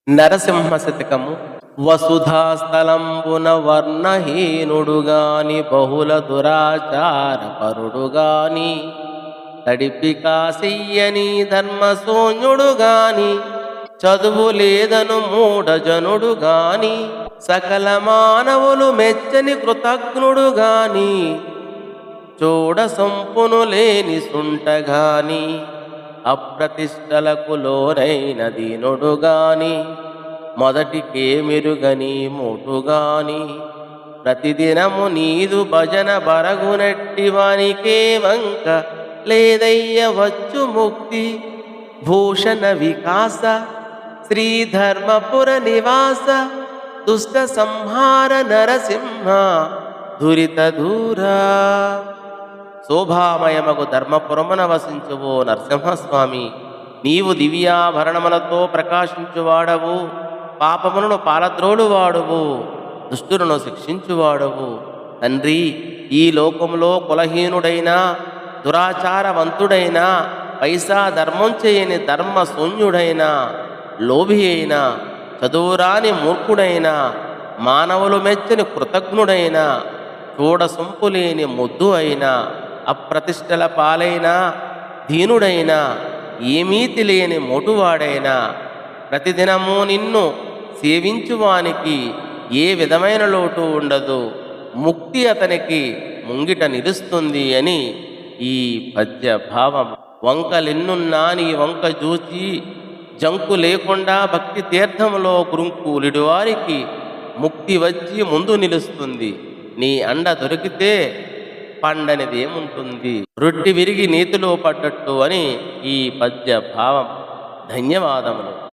నరసింహ శతకము. వసుధాస్థలంబున వర్ణహీనుడుగాని బహుళ దురాచార పరుడుగాని తడిపికా చెయ్యని ధర్మశూన్యుడుగాని చదువు లేదను మూఢజనుడుగాని సకల మానవులు మెచ్చని కృతజ్ఞుడుగాని చూడ సంపును లేని సుంటగాని అప్రతిష్టలకు లోనైన దీనుడుగాని మొదటికే మెరుగని మోటుగాని ప్రతిదినము నీదు భజన బరగునట్టి వానికే వంక లేదయ్య వచ్చు ముక్తి భూషణ వికాస శ్రీధర్మపుర నివాస దుష్ట సంహార నరసింహ దురిత దూరా. శోభామయమగు ధర్మపురమున వసించువో నరసింహస్వామి, నీవు దివ్యాభరణములతో ప్రకాశించువాడవు, పాపములను పాలద్రోలువాడువు, దుష్టులను శిక్షించువాడవు. తండ్రి, ఈ లోకంలో కులహీనుడైనా దురాచారవంతుడైనా పైసా ధర్మం చేయని ధర్మశూన్యుడైనా లోభి అయినా చదువురాని మూర్ఖుడైనా మానవులు మెచ్చని కృతజ్ఞుడైనా చూడసొంపులేని ముద్దు అయినా అప్రతిష్టల పాలైనా దీనుడైనా ఏమీ తెలియని మోటువాడైనా ప్రతిదినము నిన్ను సేవించువానికి ఏ విధమైన లోటు ఉండదు, ముక్తి అతనికి ముంగిట నిలుస్తుంది అని ఈ పద్య భావం. వంకలెన్నున్నా నీ వంక చూచి జంకు లేకుండా భక్తి తీర్థములో గురుంకులిడు వారికి ముక్తి వచ్చి ముందు నిలుస్తుంది. నీ అండ దొరికితే పండనిదేముంటుంది, రొట్టి విరిగి నీతిలో పడ్డట్టు అని ఈ పద్య భావం. ధన్యవాదములు.